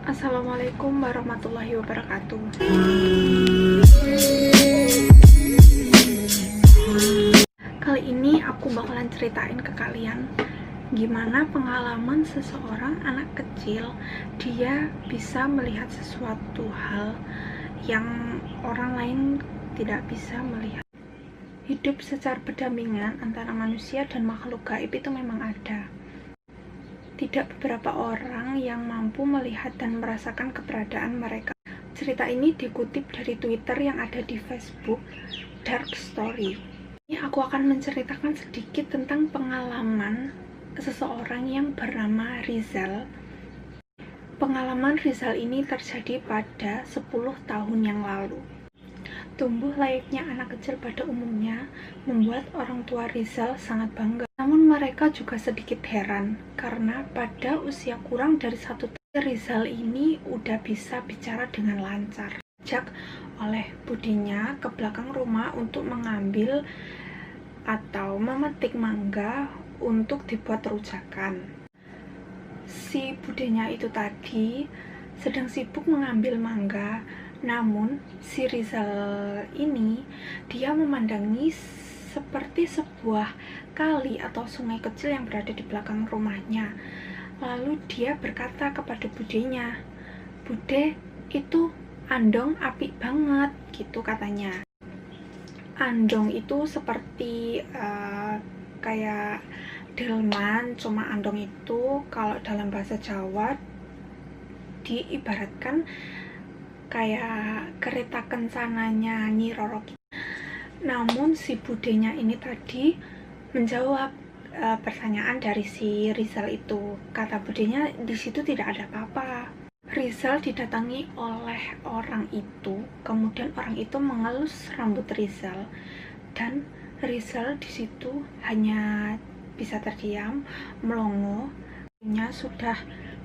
Assalamualaikum warahmatullahi wabarakatuh. Kali ini aku bakalan ceritain ke kalian gimana pengalaman seseorang anak kecil. Dia bisa melihat sesuatu hal yang orang lain tidak bisa melihat. Hidup secara berdampingan antara manusia dan makhluk gaib itu memang ada. Tidak beberapa orang yang mampu melihat dan merasakan keberadaan mereka. Cerita ini dikutip dari Twitter yang ada di Facebook, Dark Story. Ini aku akan menceritakan sedikit tentang pengalaman seseorang yang bernama Rizal. Pengalaman Rizal ini terjadi pada 10 tahun yang lalu. Tumbuh layaknya anak kecil pada umumnya membuat orang tua Rizal sangat bangga. Namun mereka juga sedikit heran karena pada usia kurang dari 1 tahun Rizal ini udah bisa bicara dengan lancar. Diajak oleh budinya ke belakang rumah untuk mengambil atau memetik mangga untuk dibuat rujakan. Si budinya itu tadi sedang sibuk mengambil mangga. Namun si Rizal ini dia memandangi seperti sebuah kali atau sungai kecil yang berada di belakang rumahnya. Lalu dia berkata kepada budenya, "Bude, itu andong apik banget," gitu katanya. Andong itu seperti kayak delman, cuma andong itu kalau dalam bahasa Jawa diibaratkan kayak kereta kencananya Nyi Roro. Namun si budenya ini tadi menjawab pertanyaan dari si Rizal itu. Kata budenya, di situ tidak ada apa-apa. Rizal didatangi oleh orang itu, kemudian orang itu mengelus rambut Rizal, dan Rizal di situ hanya bisa terdiam, melongo. Sudah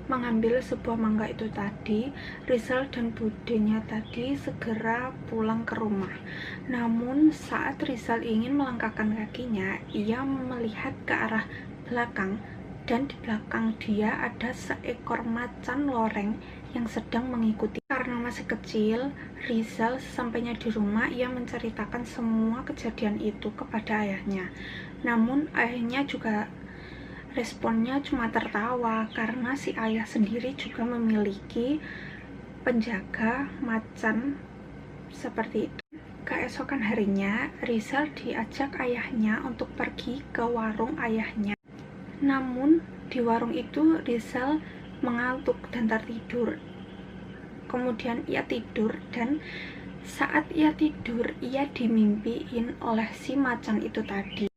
mengambil sebuah mangga itu tadi, Rizal dan budenya tadi segera pulang ke rumah. Namun saat Rizal ingin melangkahkan kakinya, ia melihat ke arah belakang, dan di belakang dia ada seekor macan loreng yang sedang mengikuti. Karena masih kecil, Rizal sesampainya di rumah ia menceritakan semua kejadian itu kepada ayahnya. Namun ayahnya juga responnya cuma tertawa karena si ayah sendiri juga memiliki penjaga macan seperti itu. Keesokan harinya, Rizal diajak ayahnya untuk pergi ke warung ayahnya. Namun di warung itu Rizal mengantuk dan tertidur. Kemudian ia tidur, dan saat ia tidur ia dimimpiin oleh si macan itu tadi.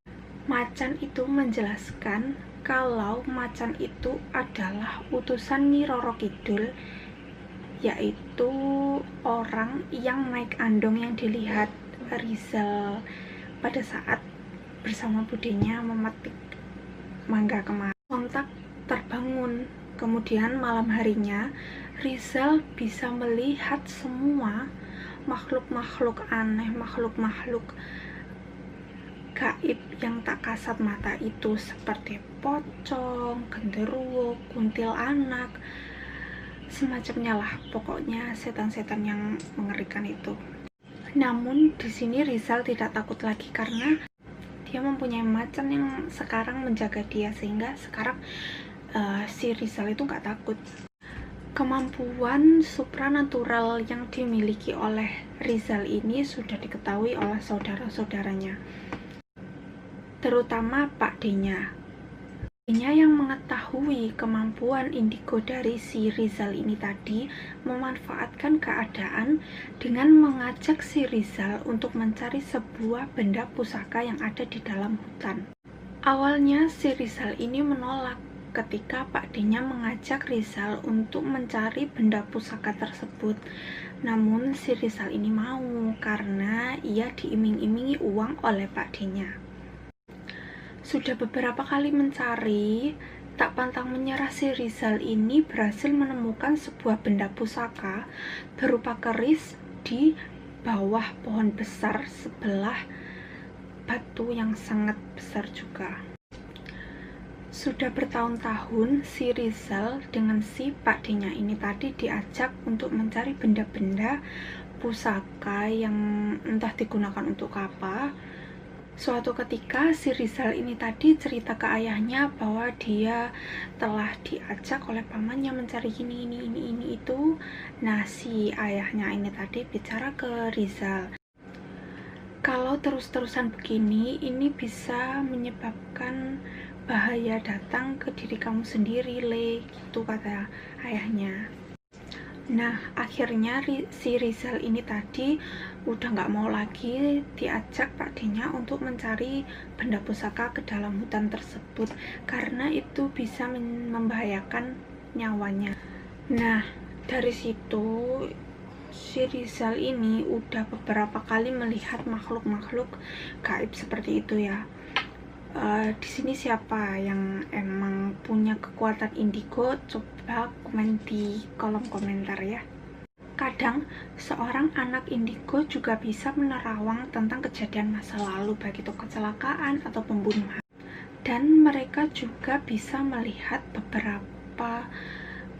Macan itu menjelaskan kalau macan itu adalah utusan Nyi Roro Kidul, yaitu orang yang naik andong yang dilihat Rizal pada saat bersama budenya memetik mangga kemarin. Sontak terbangun. Kemudian malam harinya Rizal bisa melihat semua makhluk-makhluk aneh, makhluk-makhluk gaib yang tak kasat mata itu, seperti pocong, genderuwo, kuntilanak, semacamnya lah, pokoknya setan-setan yang mengerikan itu. Namun di sini Rizal tidak takut lagi karena dia mempunyai macan yang sekarang menjaga dia, sehingga sekarang si Rizal itu nggak takut. Kemampuan supranatural yang dimiliki oleh Rizal ini sudah diketahui oleh saudara-saudaranya, terutama Pak D-nya. D-nya yang mengetahui kemampuan indigo dari si Rizal ini tadi memanfaatkan keadaan dengan mengajak si Rizal untuk mencari sebuah benda pusaka yang ada di dalam hutan. Awalnya si Rizal ini menolak ketika Pak D-nya mengajak Rizal untuk mencari benda pusaka tersebut. Namun si Rizal ini mau karena ia diiming-imingi uang oleh Pak D-nya. Sudah beberapa kali mencari, tak pantang menyerah si Rizal ini berhasil menemukan sebuah benda pusaka berupa keris di bawah pohon besar sebelah batu yang sangat besar juga. Sudah bertahun-tahun si Rizal dengan si Pak D-nya ini tadi diajak untuk mencari benda-benda pusaka yang entah digunakan untuk apa. Suatu ketika si Rizal ini tadi cerita ke ayahnya bahwa dia telah diajak oleh pamannya mencari ini itu. Nah, si ayahnya ini tadi bicara ke Rizal, kalau terus-terusan begini, ini bisa menyebabkan bahaya datang ke diri kamu sendiri, Le, gitu kata ayahnya. Nah, akhirnya si Rizal ini tadi udah nggak mau lagi diajak Pak D-nya untuk mencari benda pusaka ke dalam hutan tersebut, karena itu bisa membahayakan nyawanya. Nah, dari situ si Rizal ini udah beberapa kali melihat makhluk-makhluk gaib seperti itu ya. Di sini siapa yang emang punya kekuatan indigo, coba komen di kolom komentar ya. Kadang seorang anak indigo juga bisa menerawang tentang kejadian masa lalu, baik itu kecelakaan atau pembunuhan. Dan mereka juga bisa melihat beberapa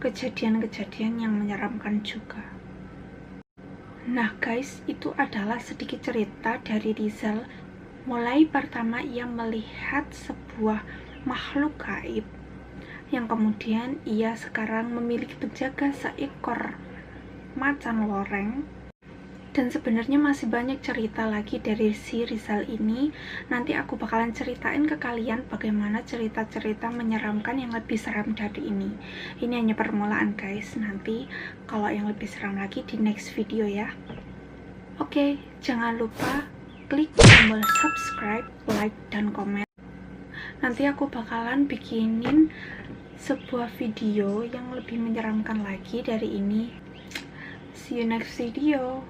kejadian-kejadian yang menyeramkan juga. Nah guys, itu adalah sedikit cerita dari Rizal. Mulai pertama ia melihat sebuah makhluk gaib, yang kemudian ia sekarang memiliki penjaga seekor macan loreng. Dan sebenarnya masih banyak cerita lagi dari si Rizal ini. Nanti aku bakalan ceritain ke kalian bagaimana cerita-cerita menyeramkan yang lebih seram dari ini. Ini hanya permulaan guys, nanti kalau yang lebih seram lagi di next video ya. Oke, jangan lupa klik tombol subscribe, like, dan komen. Nanti aku bakalan bikinin sebuah video yang lebih menyeramkan lagi dari ini. See you next video.